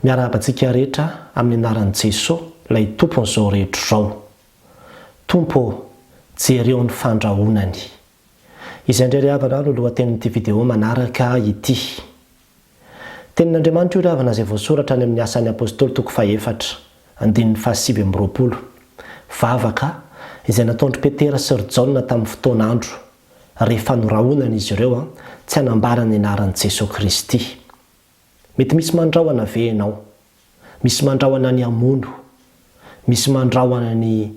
miarabantsika rehetra amin'ny anaran'i Jesosy ilay tompon'izao rehetra izao. Tompo, Jereo ny fandrahonany. Izay indray havana no lohatenin'ity video manaraka ity. Tenin'Andriamanitra io ravana izay voasoratra any amin'ny Asan'ny Apostoly toko 4, andininy 720. Vavaka izay nataon'i Petera sy Jaona tamin'ny fotoan'andro rehefa norahonana izy ireo tsy hanambarana ny anaran'i Jesosy Kristy. Mety misy mandrahona ve ianao? Misy mandrahona ny hamono, misy mandrahona ny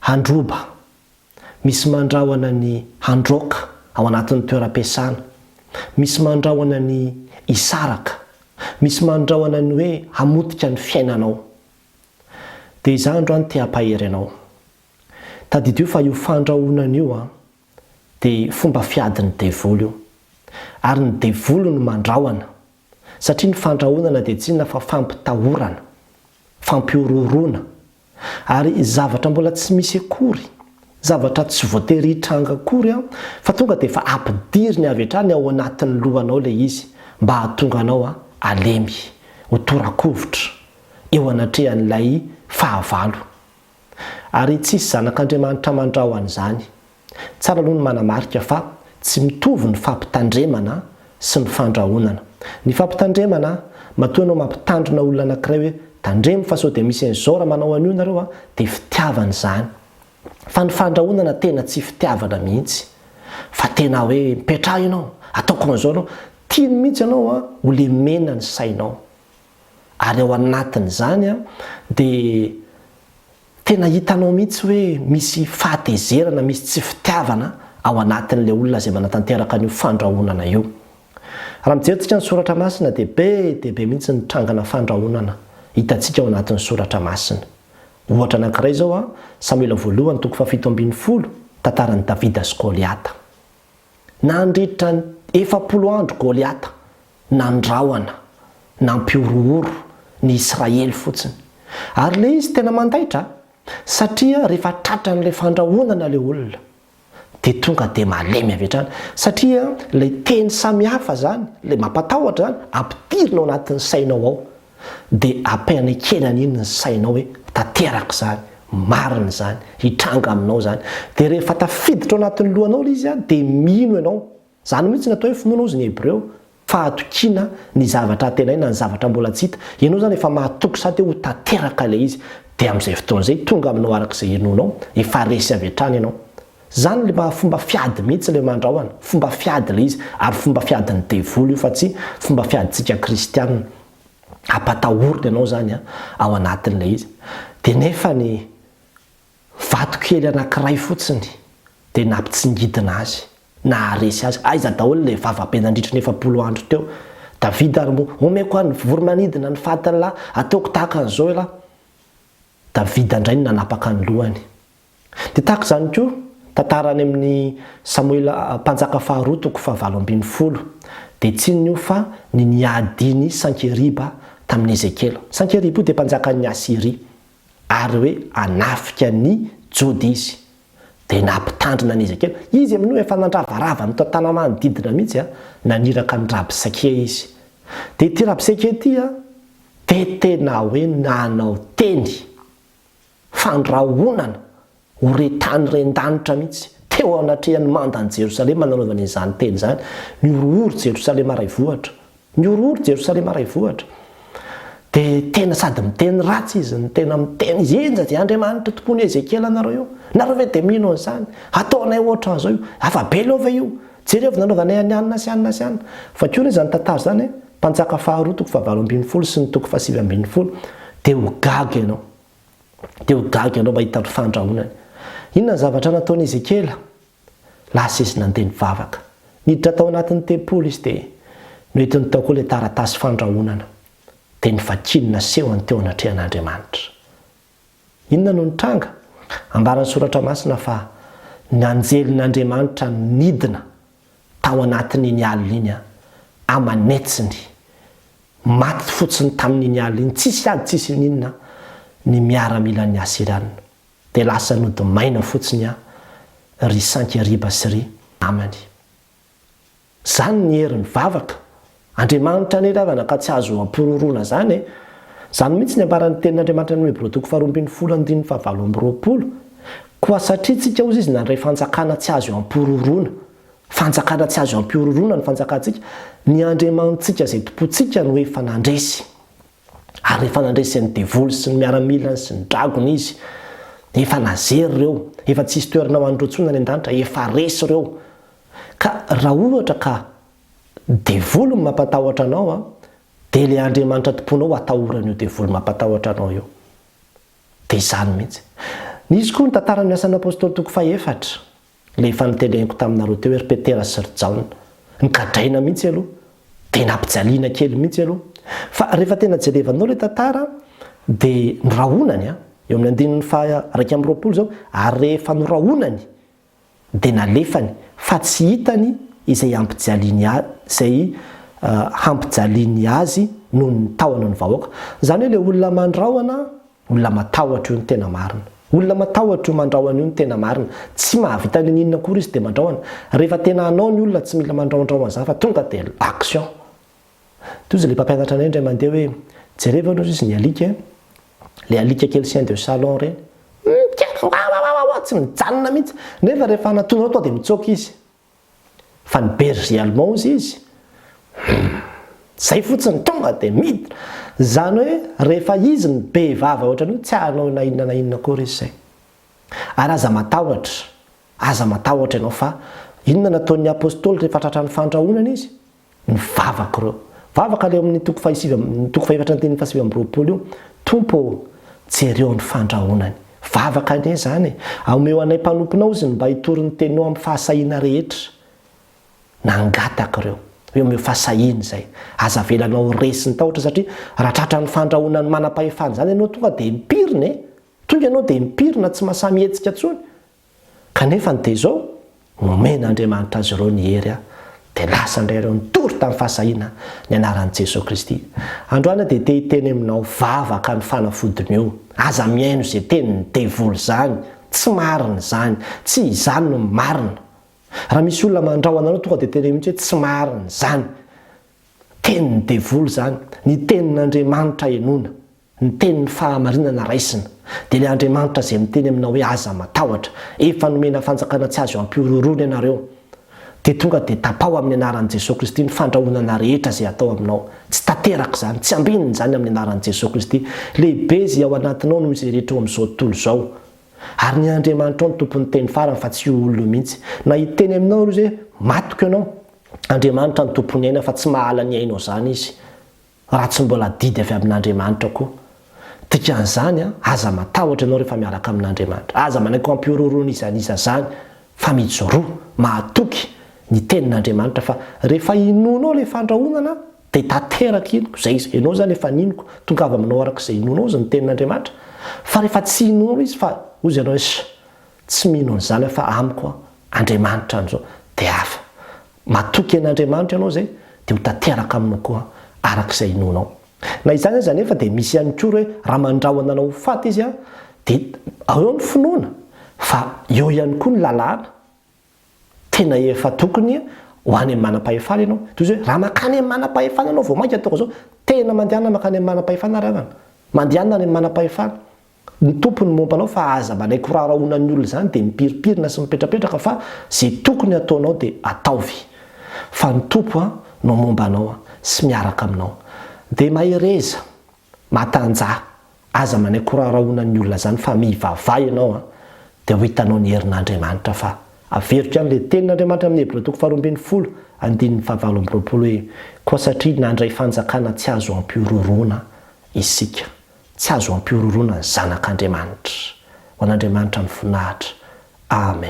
handroba, misy mandrahona ny handroaka ao anatin'ny toeram-piasana, misy mandrahona ny isaraka, misy mandrahona ny hoe hamotika ny fiainanao. Dia izany androany te hampahery ianao. Tadidio fa io fandrahonana io dia fomba fiadin'ny devoly io. Ary ny devoly no mandrahona. Satria ny fandrahonana dia tsy inona fa fampitahorana, fampiororona. Ary zavatra mbola tsy misy akory, zavatra tsy voatery hitranga akory fa tonga dia efa ampidiriny avy hatrany ao anatin'ny lohanao ilay izy mba hahatonga anao alemy, ho tora-kovitra eo anatrehan'ilay fahavalo. Ary tsisy zanak'Andriamanitra mandraho an'izany. Tsara aloha ny manamarika fa tsy mitovy ny fampitandremana sy ny fandrahonana. Ny fampitandremana matoa ianao mampitandrina olona anankiray hoe tandremo fa sao dia misy an'izao raha manao an'io nareo dia fitiavana izany. Fa ny fandrahonana tena tsy fitiavana mihitsy. Fa tena hoe mipetraha ianao, ataoko an'izao ianao, tiany mihitsy ianao ho lemena ny sainao. Ary ao anatin'izany dia tena hitanao mihitsy hoe misy fahatezerana, misy tsy fitiavana ao anatin'ilay olona izay manatanteraka an'io fandrahonana io. Raha mijery ny soratra masina dia be mihitsy ny trangana fandrahonana hitantsika ao anatin'ny soratra masina. Ohatra anankiray izao Samuela voalohany toko 7:10, tantaran'i Davida sy Goliata. Nandritra 70 andro Goliata nandrahona, nampiorohoro ny Israely fotsiny. Ary ilay izy tena mandaitra satria rehefa tratran'ilay fandrahonana ilay olona dia tonga dia malemy avy hatrany. Satria ilay teny samihafa zany, ilay mampatahotra zany, ampidirina ao anatin'ny sainao ao. Dia ampianekenany iny ny sainao hoe tanteraka izany, marina izany, hitranga aminao zany. Dia rehefa tafiditra ao anatin'ny lohanao ilay izy dia mino ianao. Zany mihitsy natao hoe finoana ozy ny Hebreo, fahatokiana ny zavatra tenaina, ny zavatra mbola tsy hita. Ianao zany efa mahatoky sady ho tanteraka ilay izy. Dia amin'izay fotoana izay tonga aminao arak'izay henonao, efa resy avy hatrany ianao. Zany ilay fomba fiady mihitsy ilay mandrahona, fomba fiady ilay izy, ary fomba fiadin'ny devoly io fa tsy fomba fiadintsika kristianina. Ampatahorina ianao zany ao anatin'ilay izy. Dia nefa ny vatokely anankiray fotsiny dia nampitsingidina azy, naharesy azy. Aiza daholo ilay vava-penandritra ny 70 andro teo. Davida ary omeko any voromanidina ny fatiny lahy, ataoko tahaka an'izao lahy. Davida indray no nanapaka ny lohany. Dia tahaka izany koa tantarany amin'ny Samuela mpanjaka faharoa toko 7:20. Dia tsy inona io fa ny niadiny Sankeriba tamin'ny Ezekela. Sankeriba io dia mpanjakan'ny Asiria ary hoe anafika ny Jody izy. Dia nampitandrina ny Ezekela. Izy amin'io efa nandravarava ny tantana manodidina mihitsy naniraka ny Rabisake izy. Dia ity Rabisake ity dia tena hoe nanao teny fandrahonana ho retany ren-danitra mihitsy teo anatrehan'ny mandan'i Jerosalema nanaovana izany teny izany. Miorohoro Jerosalema iray vohatra, miorohoro Jerosalema iray vohatra. Dia tena sady miteny ratsy izy, tena miteny izy, enja dia Andriamanitra tompon'i Ezekela nareo io, nareo ve dia mino an'izany, ataonay ohatra an'izao io, hafa be lova io, jereo nanaovanay anana sy anana sy anana. Fa koa izany tantara izany mpanjaka faharoa toko 7:20 sy ny toko 7:20 dia ho gaga ianao. Dia ho gaga ianao mahita ny fandrahonany. Inona ny zavatra nataon'i Ezekela? Lasa izy nandeha nivavaka. Niditra tao anatin'ny tempolo izy dia noentiny tao koa ilay taratasy fandrahonana. Dia nivakinina sehony teo anatrehan'Andriamanitra. Inona no nitranga? Ambaran'ny soratra masina fa ny anjelin'Andriamanitra nidina tao anatin'iny alina iny amanetsiny. Maty fotsiny tamin'iny alina iny, tsisy ady tsisy ninona ny miaramilan'ny Asiriana. Dia lasa nodimaina fotsiny ry Sankeriba sy ry namany. Zany ny herin'ny vavaka Andriamanitra ny ravana ka tsy azo ampirorona zany zany mihitsy ny ambaran'ny tenin'Andriamanitra ny Hebreo 4:20 koa satria tsika ozy izy nandray fanjakana tsy azo ampirorona fanjakana tsy azo ampirorona ny fanjakantsika ny andriamanitsika zay tompontsika no efa nandresy ary efa nandresy ny devoly sy ny miaramilany sy ny dragony izy efa nazery reo efa tsy hisy toerana ho an'ireo tsona ny an-danitra efa resy reo ka raha ohatra ka devoly ny mampatahotra anao dia ilay Andriamanitra tomponao atahorana io devoly mampatahotra anao io dia izany mihitsy. Nisy koa ny tantaran'ny Asan'ny Apostoly 4 ilay fanoteneniko taminareo teo hoe Petera sy Jaona nikadraina mihitsy aloha dia nampijaliana kely mihitsy aloha fa rehefa tena jerevanao ilay tantara dia norahonany eo amin'ny 1:20 zao ary rehefa norahonany dia nalefany fa tsy hitany izay hampijaliany azy noho ny tahony ny vahoaka. Zany hoe ilay olona mandrahona olona matahotra io ny tena marina. Olona matahotra io mandrahona io ny tena marina. Tsy mahavita ny inona kory izy dia mandrahona. Rehefa tena hanao ny olona tsy mila mandrahondrahona zany fa tonga dia action. Toy izay ilay mpampianatra anay indray mandeha hoe jereva aloha izy ny alika ilay alika kely chien de salon reny tsy mijanona mihitsy nefa rehefa anatonao to dia mitsoka izy fa ny berger allemand izy zay fotsiny tonga dia miditra zany hoe rehefa izy ny be vava ohatran'io tsy hahanao na inona kory izy zay ary aza matahotra ianao fa inona nataon'ny apôstôly rehefa tratra ny fandrahonana izy ny vavaka reo vavaka ilay amin'ny 4:20 io Tompo Jereo ny fandrahonany vavaka anie zany omeo anay mpanomponao izy mba hitory ny teninao amin'ny fahasahiana rehetra nangataka reo hoe omeo fahasahiana zay aza velanao resy ny tahotra satria raha tratra ny fandrahonany manam-pahefana zany ianao tonga dia mipirina tonga ianao dia mipirina tsy mahasamy hetsika tsony kanefa dia zao nomen'Andriamanitra azy ireo ny hery dia lasa indray ireo nitory tamin'ny fahasahiana ny anaran'i Jesosy Kristy. Androany dia te hiteny aminao vavaka ny fanafodiny io aza miaino izay tenin'ny devoly zany tsy marina zany tsy izany no marina. Raha misy olona mandrahona anao tonga dia teny mihitsy hoe tsy marina zany tenin'ny devoly zany ny tenin'Andriamanitra enona ny tenin'ny fahamarinana raisina dia ilay Andriamanitra izay miteny aminao hoe aza matahotra efa nomena fanjakana tsy azo ampirorona ianareo dia tonga dia tapao amin'ny anaran'i Jesosy Kristy ny fandrahonana rehetra izay atao aminao tsy tanteraka zany tsy ambininy zany amin'ny anaran'i Jesosy Kristy lehibe izay ao anatinao noho izay rehetra eo amin'izao tontolo izao ary ny Andriamanitra ao ny tompon'ny teny farany fa tsy olona mihitsy na hiteny aminao izy hoe matoka ianao Andriamanitra ny tompony aina fa tsy mahala ny ainao zany izy raha tsy mbola didy avy amin'Andriamanitra koa dikan'izany aza matahotra ianao rehefa miaraka amin'Andriamanitra aza manaiky ampirorona izaniza zany fa mijoroa mahatoky ny tenin'Andriamanitra fa rehefa inonao ilay fandrahonana dia tanteraka inoko zay izy ianao zany efa ninoko tonga avy aminao araka izay inonao izy ny tenin'Andriamanitra fa rehefa tsy inonao izy fa ozy ianao hoe tsy mino an'izany fa amiko Andriamanitra an'izao dia hafa matoky an'Andriamanitra ianao zay dia mitanteraka aminao koa araka izay inonao na izany aza nefa dia misy ihany koa hoe raha mandrahona anao ho faty izy dia eo ny finoana fa eo ihany koa ny lalàna tena efa tokony ho any amin'ny manam-pahefana ianao toy izay hoe raha makany amin'ny manam-pahefana ianao vao mainka ataoko zao tena mandehana makany amin'ny manam-pahefana ravana mandehana any amin'ny manam-pahefana ny tompony momba anao fa aza manaiky raharaonan'ny olona zany dia mipiripirina sy mipetrapetraka fa zay tokony ataonao dia ataovy fa ny tompo no momba anao sy miaraka aminao dia mahereza matanja aza manaiky raharaonan'ny olona zany fa mivavay ianao dia ho hitanao ny herin'Andriamanitra fa averiko ihany ilay tenin'Andriamanitra amin'ny Hebreo 4:20 hoe koa satria nandray fanjakana tsy azo ampirorona isika tsy azo ampirorona ny zanak'Andriamanitra ho an'Andriamanitra ny voninahitra amen.